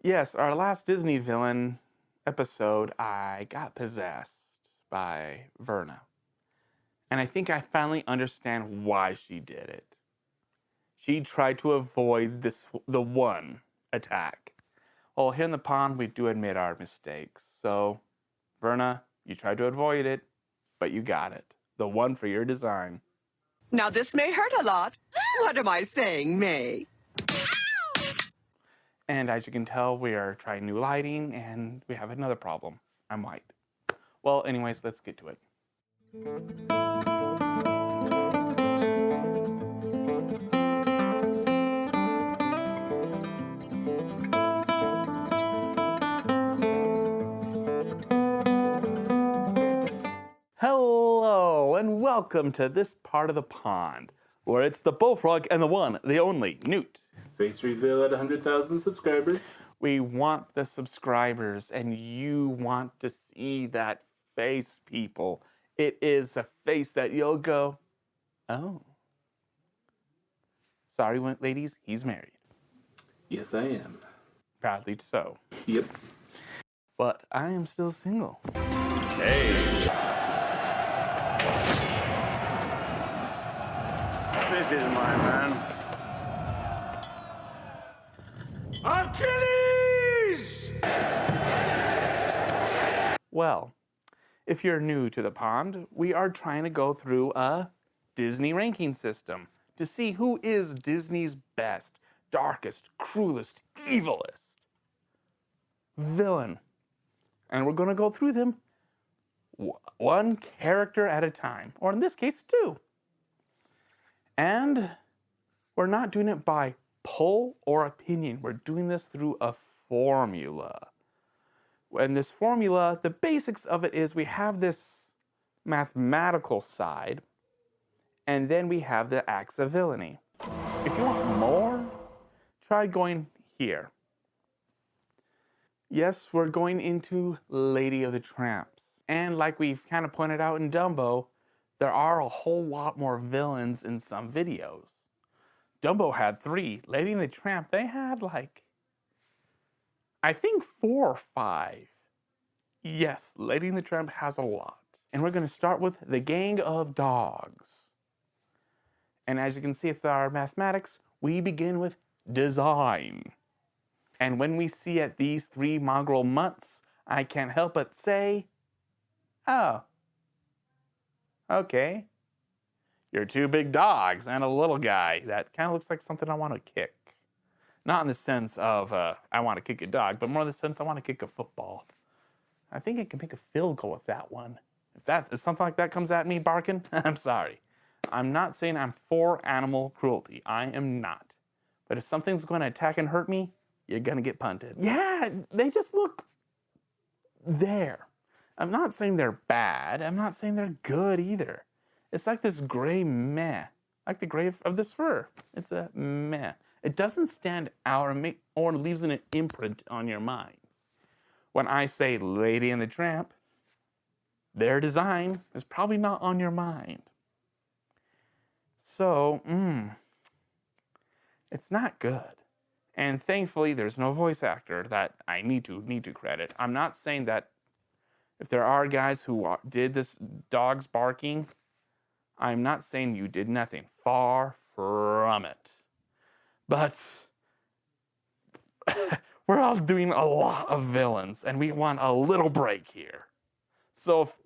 Yes, our last Disney villain episode, I got possessed by Verna. And I think I finally understand why she did it. She tried to avoid the one attack. Well, here in the pond, we do admit our mistakes. So, Verna, you tried to avoid it, but you got it. The one for your design. Now, this may hurt a lot. What am I saying, May? And as you can tell, we are trying new lighting, and we have another problem. I'm white. Well, anyways, let's get to it. Hello, and welcome to this part of the pond, where it's the bullfrog and the one, the only, Newt. Face reveal at 100,000 subscribers. We want the subscribers, and you want to see that face, people. It is a face that you'll go, oh. Sorry, ladies, he's married. Yes, I am. Proudly so. Yep. But I am still single. Hey. This is my man. Achilles! Well, if you're new to the pond, we are trying to go through a Disney ranking system to see who is Disney's best, darkest, cruelest, evilest villain. And we're going to go through them one character at a time, or in this case, two. And we're not doing it by poll or opinion. We're doing this through a formula. And this formula, the basics of it is we have this mathematical side, and then we have the acts of villainy. If you want more, try going here. Yes, we're going into Lady of the Tramps. And like we've kind of pointed out in Dumbo, there are a whole lot more villains in some videos. Dumbo had 3. Lady and the Tramp, they had like, I think 4 or 5. Yes, Lady and the Tramp has a lot. And we're going to start with the Gang of Dogs. And as you can see with our mathematics, we begin with design. And when we see at these 3 mongrel mutts, I can't help but say, oh, okay. You're 2 big dogs and a little guy that kind of looks like something I want to kick. Not in the sense of I want to kick a dog, but more in the sense I want to kick a football. I think I can make a field goal with that one. If something like that comes at me barking, I'm sorry. I'm not saying I'm for animal cruelty. I am not. But if something's going to attack and hurt me, you're going to get punted. Yeah, they just look there. I'm not saying they're bad. I'm not saying they're good either. It's like this gray meh, like the gray of this fur. It's a meh. It doesn't stand out or leaves an imprint on your mind. When I say Lady and the Tramp, their design is probably not on your mind. So, it's not good. And thankfully, there's no voice actor that I need to credit. I'm not saying that if there are guys who did this dog's barking, I'm not saying you did nothing. Far from it. But we're all doing a lot of villains, and we want a little break here. So if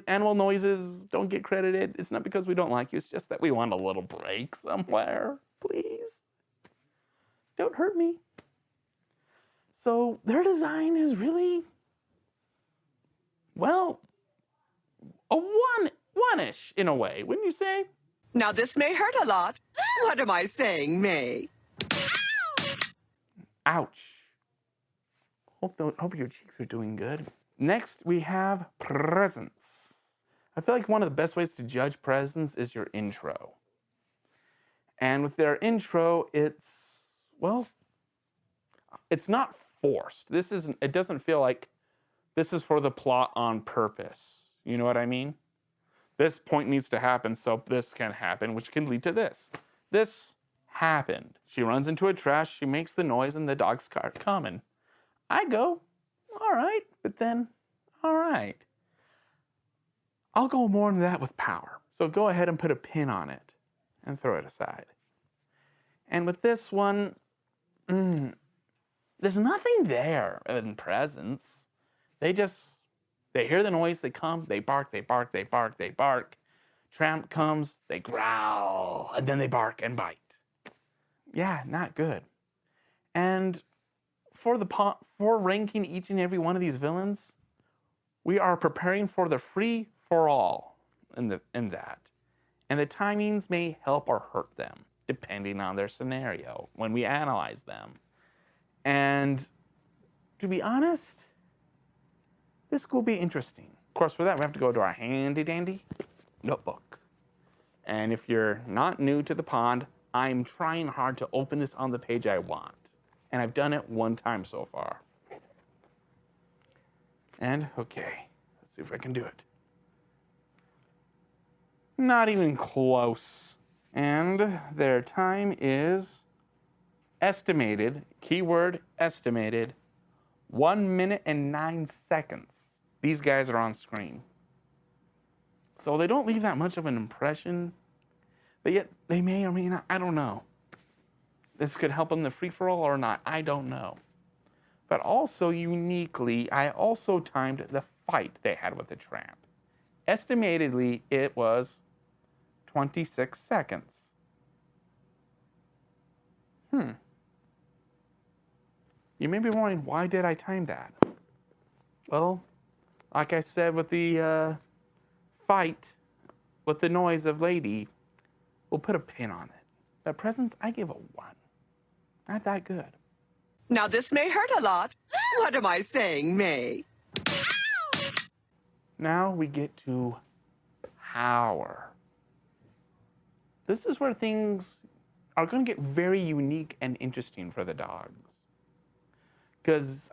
animal noises don't get credited, it's not because we don't like you. It's just that we want a little break somewhere. Please. Don't hurt me. So their design is really, well, a one-ish in a way, wouldn't you say? Now, this may hurt a lot. What am I saying, May? Ouch. Hope your cheeks are doing good. Next, we have presents. I feel like one of the best ways to judge presents is your intro. And with their intro, it's not forced. It doesn't feel like this is for the plot on purpose. You know what I mean? This point needs to happen, so this can happen, which can lead to this. This happened. She runs into a trash, she makes the noise, and the dogs start coming. I go, all right, but then, all right. I'll go more into that with power. So go ahead and put a pin on it and throw it aside. And with this one, there's nothing there in presence. They hear the noise, they come, they bark, they bark, they bark, they bark. Tramp comes, they growl, and then they bark and bite. Yeah, not good. And for ranking each and every one of these villains, we are preparing for the free for all in that. And the timings may help or hurt them, depending on their scenario when we analyze them. And to be honest, this will be interesting. Of course, for that, we have to go to our handy-dandy notebook. And if you're not new to the pond, I'm trying hard to open this on the page I want. And I've done it one time so far. And, okay, let's see if I can do it. Not even close. And their time is estimated, keyword estimated, 1 minute and 9 seconds. These guys are on screen. So they don't leave that much of an impression, but yet they may or may not, I don't know. This could help in the free-for-all or not, I don't know. But also uniquely, I also timed the fight they had with the Tramp. Estimatedly, it was 26 seconds. You may be wondering, why did I time that? Well, like I said with the fight, with the noise of Lady, we'll put a pin on it. But presence, I give a 1. Not that good. Now, this may hurt a lot. What am I saying, May? Now we get to power. This is where things are going to get very unique and interesting for the dogs. Because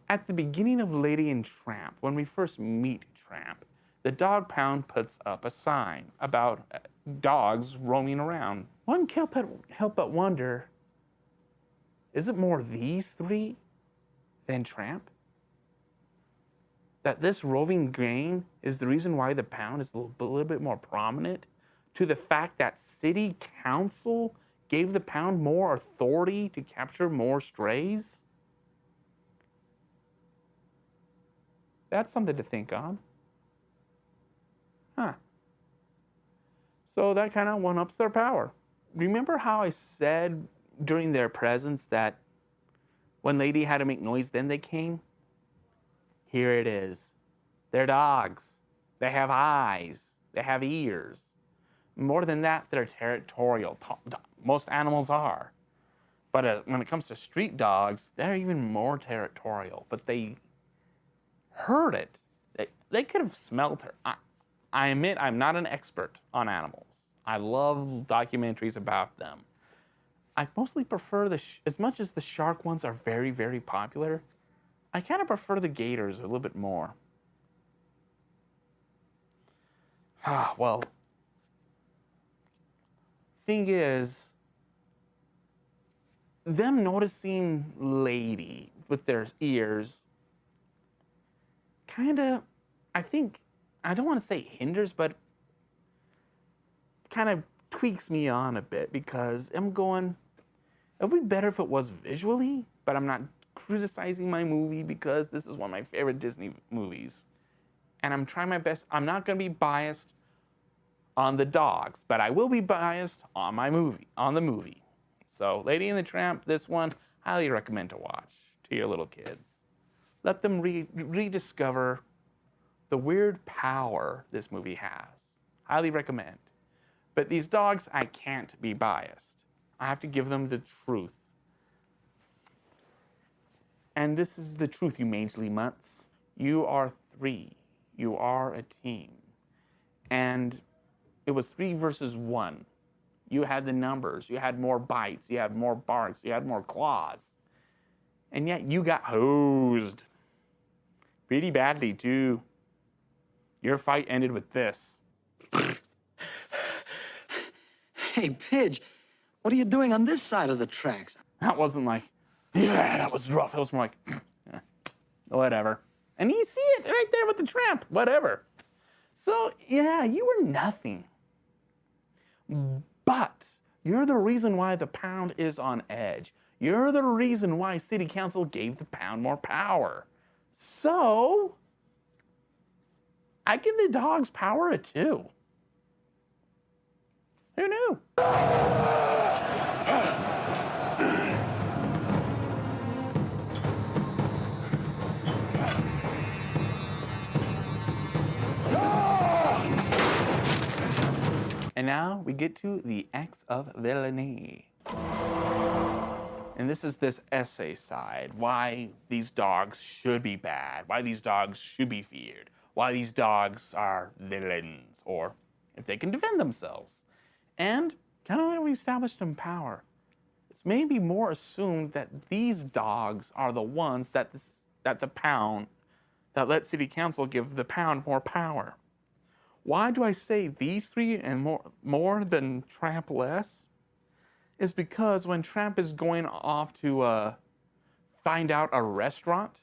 at the beginning of Lady and Tramp, when we first meet Tramp, the dog pound puts up a sign about dogs roaming around. One can't help but wonder, is it more these 3 than Tramp? That this roving gang is the reason why the pound is a little bit more prominent, to the fact that city council gave the pound more authority to capture more strays? That's something to think on. So that kind of one-ups their power. Remember how I said during their presence that when Lady had to make noise, then they came? Here it is. They're dogs. They have eyes. They have ears. More than that, they're territorial. Most animals are. But when it comes to street dogs, they're even more territorial. But they heard it. They could have smelled her. I admit I'm not an expert on animals. I love documentaries about them. I mostly prefer as much as the shark ones are very, very popular, I kind of prefer the gators a little bit more. Well, thing is, them noticing Lady with their ears kind of, I think, I don't want to say hinders, but kind of tweaks me on a bit, because I'm going, it would be better if it was visually, but I'm not criticizing my movie because this is one of my favorite Disney movies. And I'm trying my best. I'm not going to be biased on the dogs, but I will be biased on the movie. So Lady and the Tramp, this one, highly recommend to watch to your little kids. Let them rediscover the weird power this movie has. Highly recommend. But these dogs, I can't be biased. I have to give them the truth. And this is the truth, you Mangely Mutts. You are 3. You are a team. And it was 3 versus 1. You had the numbers. You had more bites. You had more barks. You had more claws. And yet you got hosed. Pretty badly, too. Your fight ended with this. Hey, Pidge, what are you doing on this side of the tracks? That wasn't like, yeah, that was rough. It was more like, whatever. And you see it right there with the tramp, whatever. So, yeah, you were nothing. But you're the reason why the pound is on edge. You're the reason why city council gave the pound more power. So, I give the dogs power a 2. Who knew? And now we get to the acts of villainy. And this is this essay side, why these dogs should be bad, why these dogs should be feared, why these dogs are villains, or if they can defend themselves. And kind of like we established in power, it's maybe more assumed that these dogs are the ones that the pound, that let city council give the pound more power. Why do I say these 3 and more than Tramp less? Is because when Tramp is going off to find out a restaurant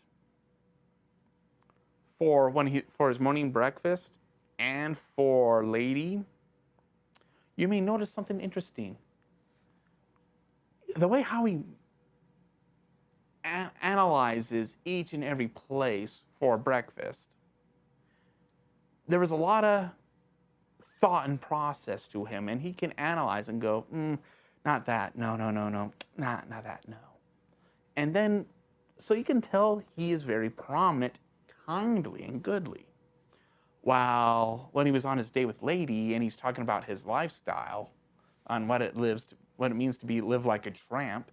for his morning breakfast and for Lady, you may notice something interesting. The way how he analyzes each and every place for breakfast, there was a lot of thought and process to him, and he can analyze and go, not that, no, not that, no. And then, so you can tell he is very prominent, kindly and goodly. While when he was on his date with Lady and he's talking about his lifestyle, on what it means to live like a tramp,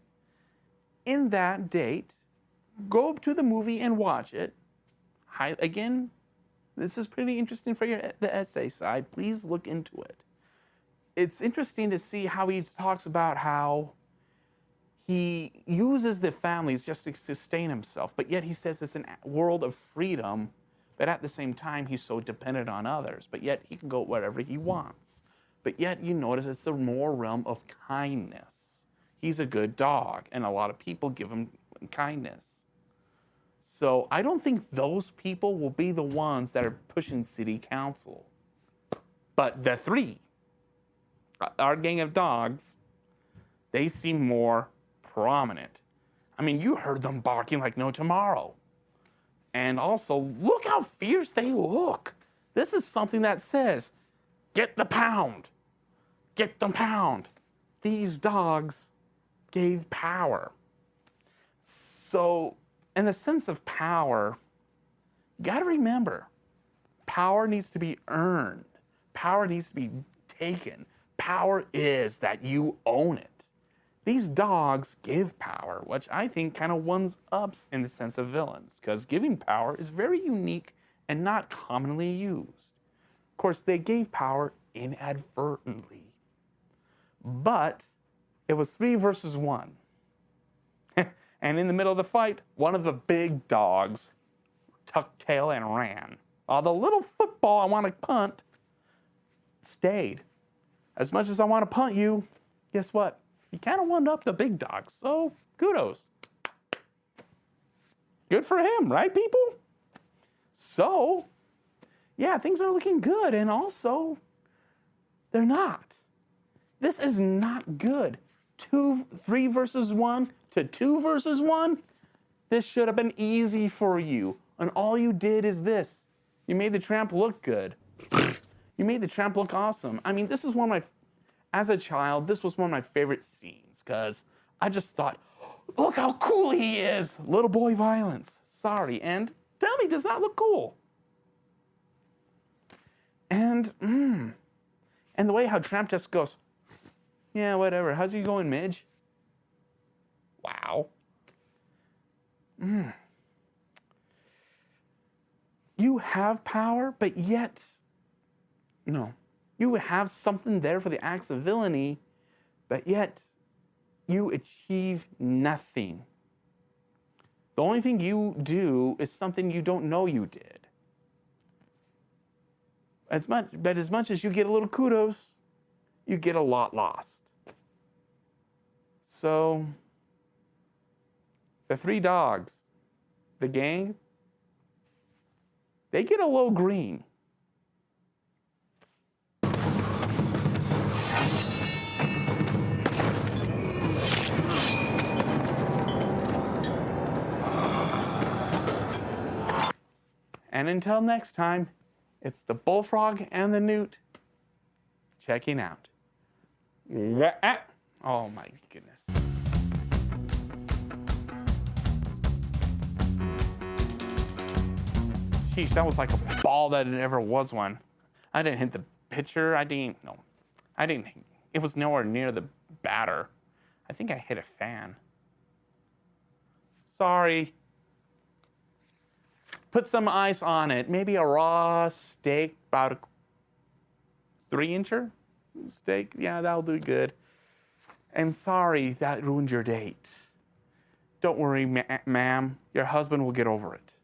in that date, go to the movie and watch it. Again, this is pretty interesting for the essay side. Please look into it. It's interesting to see how he talks about how he uses the families just to sustain himself, but yet he says it's a world of freedom, but at the same time, he's so dependent on others, but yet he can go wherever he wants. But yet you notice it's a more realm of kindness. He's a good dog, and a lot of people give him kindness. So I don't think those people will be the ones that are pushing city council. But the 3, our gang of dogs, they seem more prominent. I mean, you heard them barking like no tomorrow. And also, look how fierce they look. This is something that says, get the pound. Get the pound. These dogs gave power. So, in the sense of power, you gotta remember, power needs to be earned. Power needs to be taken. Power is that you own it. These dogs give power, which I think kind of ones-ups in the sense of villains, because giving power is very unique and not commonly used. Of course, they gave power inadvertently. But it was 3 versus 1. And in the middle of the fight, one of the big dogs tucked tail and ran. While the little football I want to punt stayed. As much as I want to punt you, guess what? You kind of wound up the big dog, so kudos. Good for him, right, people? So, yeah, things are looking good, and also, they're not. This is not good. 3 versus 1 to 2 versus 1. This should have been easy for you, and all you did is this. You made the tramp look good. You made the tramp look awesome. I mean, this is one of my, as a child, this was one of my favorite scenes, because I just thought, look how cool he is. Little boy violence. Sorry, and tell me, does that look cool? And the way how Tramp just goes, yeah, whatever. How's you going, Midge? Wow. You have power, but yet, no. You have something there for the acts of villainy, but yet you achieve nothing. The only thing you do is something you don't know you did. As much as you get a little kudos, you get a lot lost. So, The three dogs, the gang, they get a little green. And until next time, it's the bullfrog and the newt checking out. Oh my goodness. Sheesh, that was like a ball that it never was one. I didn't hit the pitcher. It was nowhere near the batter. I think I hit a fan. Sorry. Put some ice on it. Maybe a raw steak, about a 3-incher steak. Yeah, that'll do good. And sorry, that ruined your date. Don't worry, ma'am. Your husband will get over it.